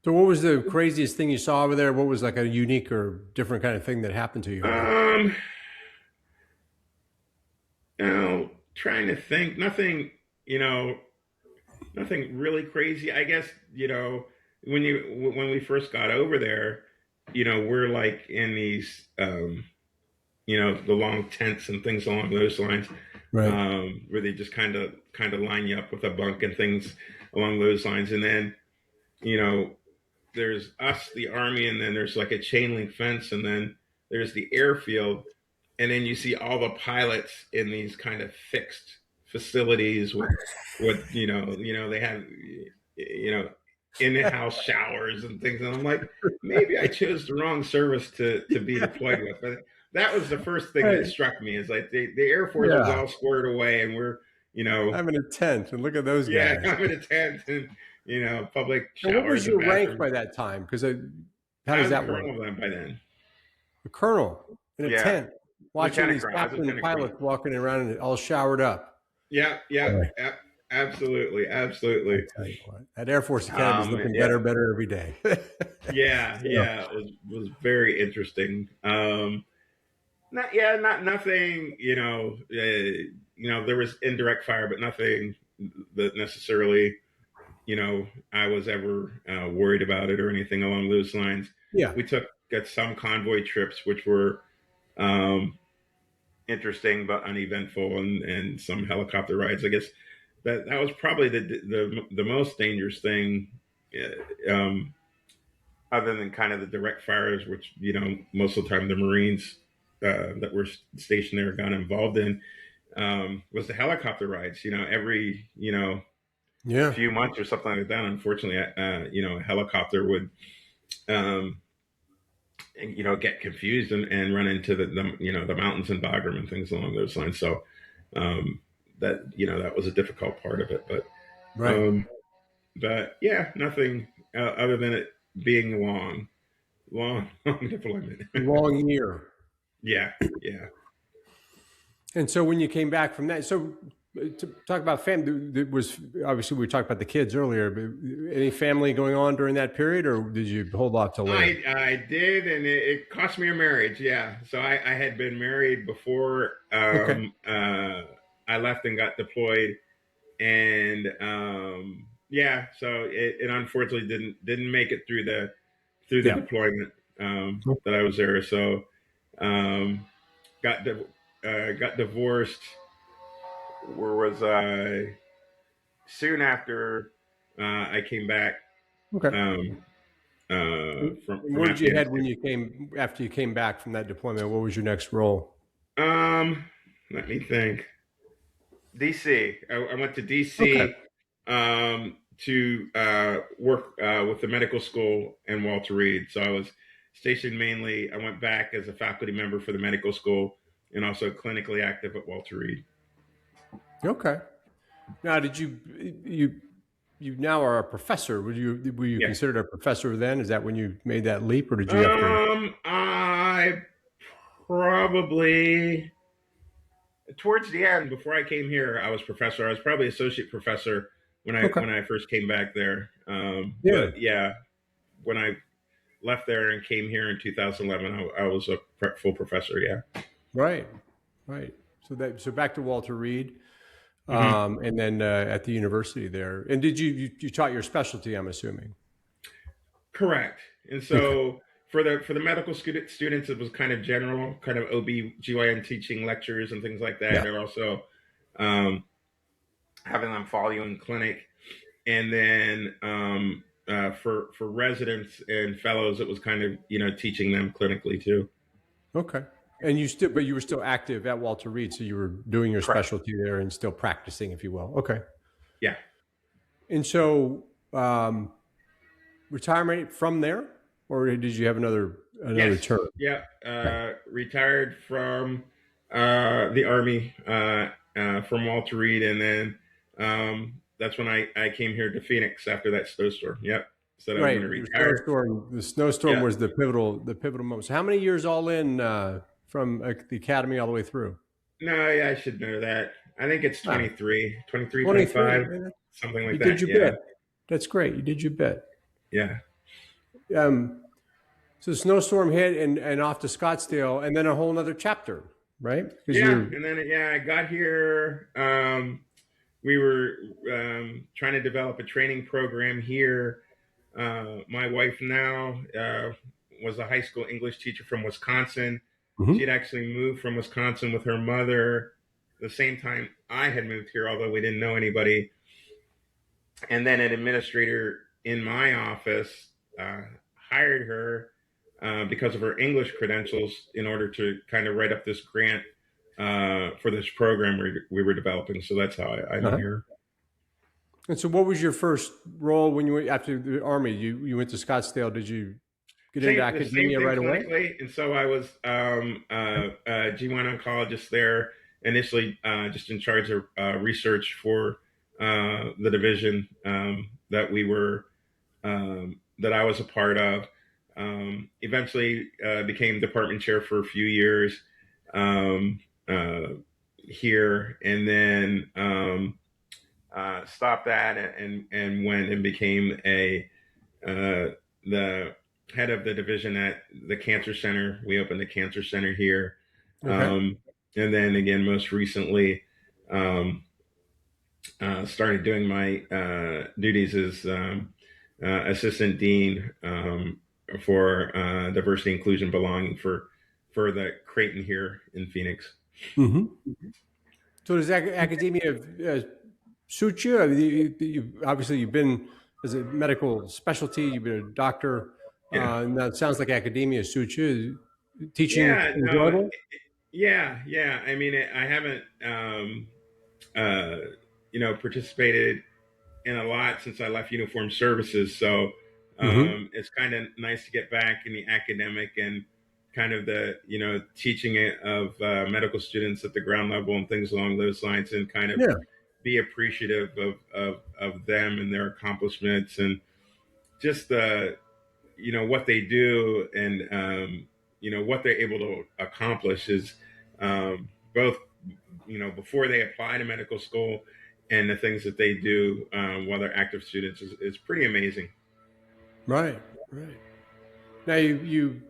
So what was the craziest thing you saw over there? What was like a unique or different kind of thing that happened to you over there? Um, Trying to think. Nothing, you know, nothing really crazy. I guess, when we first got over there, we're like in these, the long tents and things along those lines, Right. where they just kind of line you up with a bunk and things along those lines. And then, you know, there's us, the army, and then there's like a chain link fence, and then there's the airfield, and then you see all the pilots in these kind of fixed facilities with they have you know in-house showers and things, and I'm like, maybe I chose the wrong service to be deployed with. But that was the first thing that Right. struck me, is like the Air Force was Yeah. all squared away, and we're I'm in a tent and look at those yeah, guys. I'm in a tent, and public And what was showers and your rank bathrooms. by that time? Because how I does was a that work? colonel then by then. A colonel in a Yeah, tent watching lieutenant these colonel. I was captain lieutenant colonel. pilots walking around and all showered up. Yeah, yeah, Boy, absolutely, I absolutely. tell you what, that Air Force Academy is looking better Yeah, and better every day. yeah, So, yeah. It was very interesting. Not nothing. There was indirect fire, but nothing that necessarily, I was ever worried about it or anything along those lines. yeah. We got some convoy trips, which were um, interesting but uneventful, and some helicopter rides. I guess that was probably the most dangerous thing, um, other than kind of the direct fires, which most of the time the Marines that were stationed there got involved in, was the helicopter rides. Every Yeah. few months or something like that. Unfortunately, a helicopter would um, get confused and run into the mountains in Bagram and things along those lines. So um, that was a difficult part of it, Right. um, but yeah, nothing other than it being long long deployment. Long year. Yeah, yeah, And so when you came back from that, so to talk about family, there was obviously we talked about the kids earlier, but any family going on during that period, or did you hold off till later? I did, and it cost me a marriage. Yeah, so I had been married before Okay. I left and got deployed, and yeah, so it unfortunately didn't make it through the Yeah. deployment that I was there. So um, got divorced. Where was I? Soon after I came back Okay. um, And from where did you head when Afghanistan. you came after you came back from that deployment? What was your next role? Um, Let me think. DC. I went to Okay. DC to work with the medical school and Walter Reed. So I was stationed mainly. I went back as a faculty member for the medical school and also clinically active at Walter Reed. Okay. Now, did you now are a professor? Were you Yes. considered a professor then? Is that when you made that leap, or did you have to? I probably towards the end, before I came here, I was professor. I was probably associate professor when I Okay. when I first came back there. Yeah. But yeah, when I left there and came here in 2011, I was a full professor. Yeah. Right. Right. So back to Walter Reed, Hmm. and then at the university there. And did you taught your specialty? I'm assuming. Correct. And Okay. so for the medical students, it was kind of general, kind of OB/GYN teaching lectures and things like that, Yeah. and also um, having them follow you in clinic. And then for residents and fellows, it was kind of teaching them clinically too. Okay. And but you were still active at Walter Reed, so you were doing your Correct. specialty there and still practicing, if you will. Okay. Yeah. And so, retirement from there, or did you have another Yes. term? Yeah. Okay. Retired from the Army, from Walter Reed, and then that's when I came here to Phoenix after that snowstorm. Yep. Said I was going Right. to The retire. snowstorm. The snowstorm Yeah. was the pivotal moment. So, how many years all in from the academy all the way through? No, yeah, I should know that. I think it's Ah, 23, 23. 25, something You like did that. your Yeah. bit. That's great. You did your bit. Yeah. Um, so snowstorm hit and off to Scottsdale, and then a whole nother chapter, right? Because Yeah, you're. and then I got here. We were trying to develop a training program here. My wife now was a high school English teacher from Wisconsin. She had Mhm. actually moved from Wisconsin with her mother the same time I had moved here, although we didn't know anybody. And then an administrator in my office hired her because of her English credentials in order to kind of write up this grant for this program we were developing. So that's how I know Uh-huh. her. And so, what was your first role when you went after the army? You went to Scottsdale. Did you get into The same academia thing right away? clinically, and so I was a G1 oncologist there initially, just in charge of research for the division that we were that I was a part of. Eventually, became department chair for a few years um, uh, here, and then stopped that and went and became a the head of the division at the cancer center. We opened the cancer center here. Okay. And then again, most recently, um, started doing my duties as assistant dean for diversity, inclusion, belonging for the Creighton here in Phoenix. Hmm. So, does academia suit you? I mean, obviously you've been as a medical specialty. You've been a doctor. Yeah, Now it sounds like academia suits you. Teaching yeah, no, enjoyable. yeah. I mean, I haven't, uh, participated in a lot since I left uniform services. So Hmm. it's kind of nice to get back in the academic and kind of the teaching it of medical students at the ground level and things along those lines, and kind of Yeah. be appreciative of them and their accomplishments and just what they do, and what they're able to accomplish is both before they apply to medical school and the things that they do while they're active students is pretty amazing. Right. Right. Now you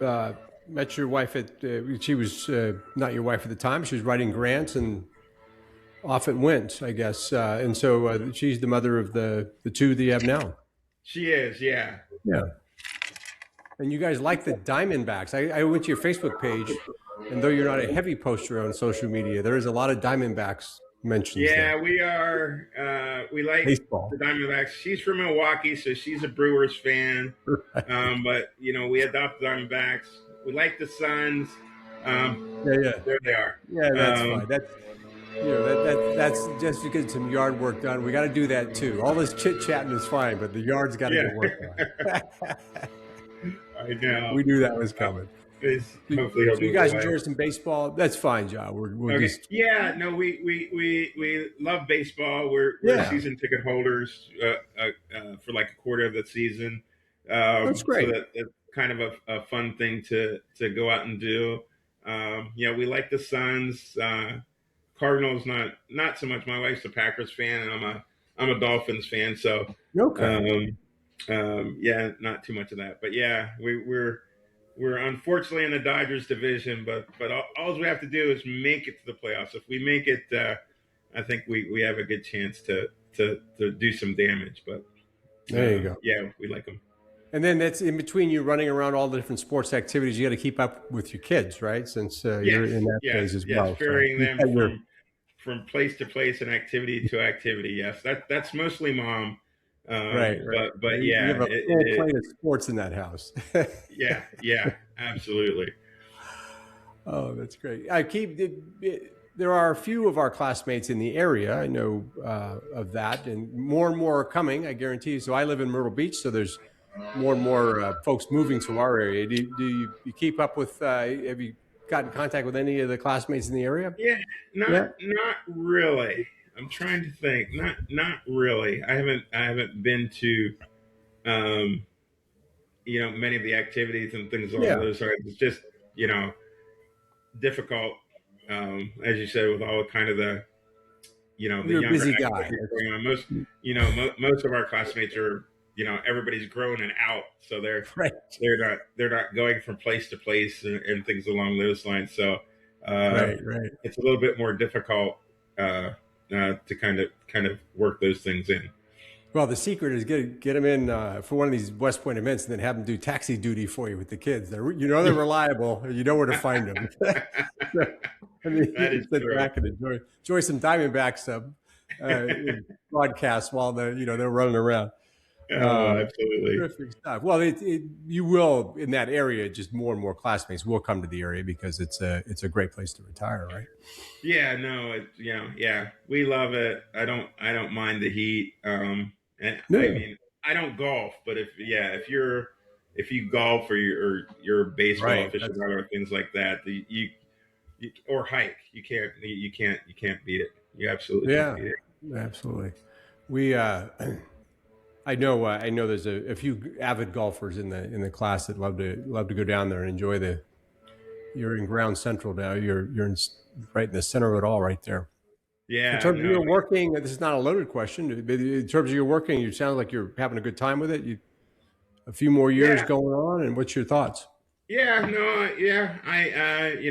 uh, met your wife at. She was not your wife at the time. She was writing grants and off it went, I guess. And so she's the mother of the two that you have now. She is, yeah. Yeah. And you guys like the Diamondbacks. I went to your Facebook page, and though you're not a heavy poster on social media, there is a lot of Diamondbacks mentions there. Yeah, we are. We like the Baseball. Diamondbacks. She's from Milwaukee, so she's a Brewers fan. Right. But we adopt the Diamondbacks. We like the Suns. Yeah, yeah. There they are. Yeah, that's Um, fine. That's just because some yard work done. We got to do that too. All this chit chatting is fine, but the yard's got to yeah, get worked on. I know. We knew that was Uh, coming. Hopefully he'll So you move guys away. enjoy some baseball. That's fine, John. We'll Okay. just Yeah. No, we love baseball. We're yeah. season ticket holders for like a quarter of the season. That's So great. that's kind of a fun thing to go out and do. We like the Suns. Cardinals not so much. My wife's a Packers fan, and I'm a Dolphins fan. So Okay. um, yeah, not too much of that. But yeah, we're unfortunately in the Dodgers division, but all we have to do is make it to the playoffs. If we make it, I think we have a good chance to do some damage. But There you go. yeah, we like them. And then that's in between you running around all the different sports activities. You got to keep up with your kids, right? Since you're Yes, in that phase as yes, well. So ferrying you've them got your from place to place and activity to activity. Yes, that's mostly mom. right, right. But You yeah, have a full plate of sports in that house. yeah, absolutely. Oh, that's great. There are a few of our classmates in the area. I know of that, and more are coming. I guarantee you. So I live in Myrtle Beach, so there's more and more folks moving to our area. Do you keep up with? Have you got in contact with any of the classmates in the area? Yeah, Yeah. not really. I'm trying to think. Not really. I haven't been to um, many of the activities and things along Yeah. those lines. It's just you know difficult, as you said, with all kind of the You're a younger busy guy. activities going on. Most of our classmates are everybody's grown and out, so Right. they're not going from place to place and things along those lines. So Right. Right. it's a little bit more difficult to kind of work those things in. Well, the secret is get them in for one of these West Point events, and then have them do taxi duty for you with the kids. They're reliable. You know where to find them. I mean, That you is can sit true. back and enjoy some Diamondbacks broadcasts while they're running around. Oh, absolutely. Terrific stuff. Well, you will in that area. Just more and more classmates will come to the area because it's a great place to retire, right? Yeah, no, yeah, we love it. I don't mind the heat. And I Yeah. mean, I don't golf, but if you golf or you're a baseball Right. aficionado or things like that, you or hike, you can't beat it. You absolutely can't Yeah, beat it. absolutely. We I know there's a few avid golfers in the class that love to go down there and enjoy you're in Ground Central now. You're right in the center of it all, right there. In Yeah, terms of no, your working, this is not a loaded question. But in terms of your working, you sound like you're having a good time with it. A few more years yeah, going on, and what's your thoughts? yeah, no, yeah. I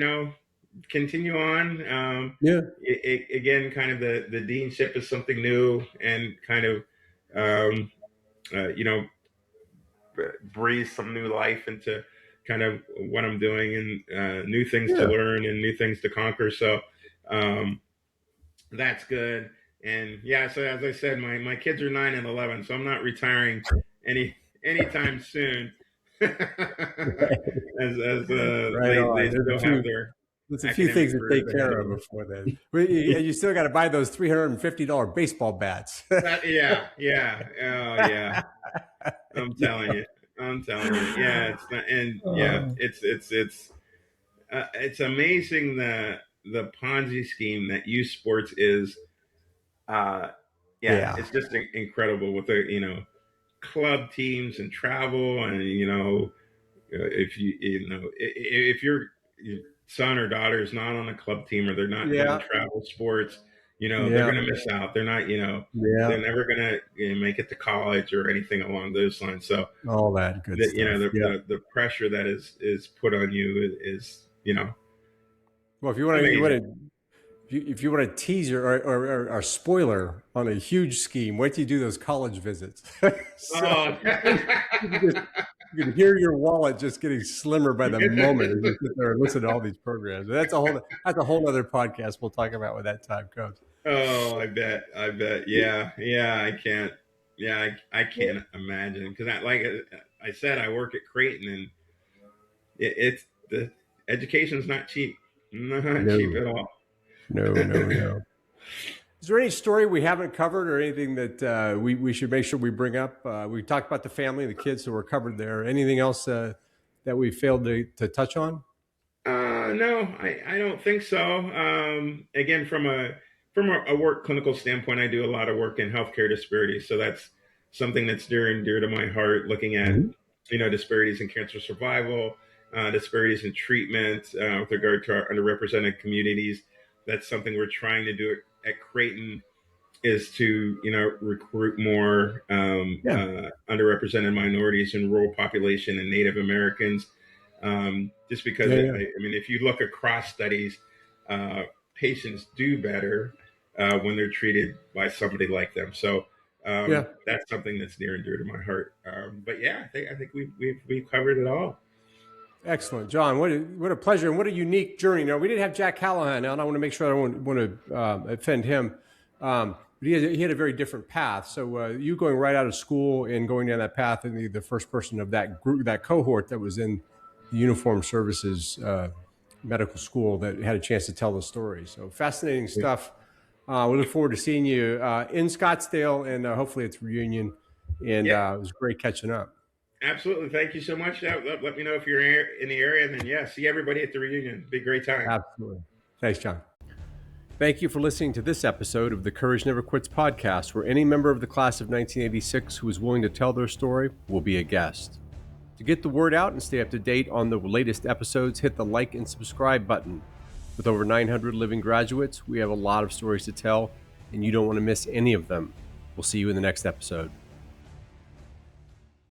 continue on. Yeah, Again, kind of the deanship is something new and kind of um, you know breathe some new life into kind of what I'm doing and new things to yeah. learn and new things to conquer. So um, that's good. And yeah, so as I said, my kids are 9 and 11, so I'm not retiring anytime soon. as Right they on. still have their There's a few academic things to careers take ahead care of of them. before then. You still got to buy those $350 baseball bats. Yeah. Oh yeah. I'm telling you. I'm telling you. Yeah, it's not, and yeah, it's amazing the Ponzi scheme that youth sports is. Uh, yeah, Yeah, it's just incredible with the club teams and travel and if if your son or daughter is not on a club team or they're not doing yeah, travel sports, they're yeah, going to miss out. They're not, yeah. they're never going to make it to college or anything along those lines. So All that good stuff. Yeah. the pressure that is put on you is Well, amazing. if you want to tease or spoiler on a huge scheme, wait till you do those college visits. So Oh, you can hear your wallet just getting slimmer by the moment as you sit there and listen to all these programs. That's a whole other podcast we'll talk about when that time comes. oh, I bet. Yeah, I can't. Yeah, I can't imagine because like I said, I work at Creighton and it's the education's not cheap, not cheap No, at all. no. Is there any story we haven't covered or anything that we should make sure we bring up? We talked about the family, the kids who were covered there. Anything else that we failed to touch on? No, I don't think so. Again, from a work clinical standpoint, I do a lot of work in healthcare disparities, so that's something that's near and dear to my heart. Looking at Mhm. disparities in cancer survival, disparities in treatment with regard to our underrepresented communities. That's something we're trying to do at Creighton is to recruit more Yeah. underrepresented minorities and rural population and Native Americans. Just because Yeah. I mean, if you look across studies, patients do better when they're treated by somebody like them. So Yeah. that's something that's near and dear to my heart. But yeah, I think we've covered it all. Excellent, John. What a pleasure and what a unique journey. Now we didn't have Jack Callahan on. I want to make sure I don't want to offend him. But he had a very different path. So you going right out of school and going down that path, and the first person of that group, that cohort that was in the uniformed services medical school that had a chance to tell the story. So fascinating stuff. We look forward to seeing you in Scottsdale and hopefully it's reunion. And Yeah, it was great catching up. absolutely. Thank you so much. Let me know if you're in the area, and then yeah, see everybody at the reunion. Be a great time. Absolutely. Thanks, John. Thank you for listening to this episode of the Courage Never Quits podcast, where any member of the class of 1986 who is willing to tell their story will be a guest. To get the word out and stay up to date on the latest episodes, hit the like and subscribe button. With over 900 living graduates, we have a lot of stories to tell, and you don't want to miss any of them. We'll see you in the next episode.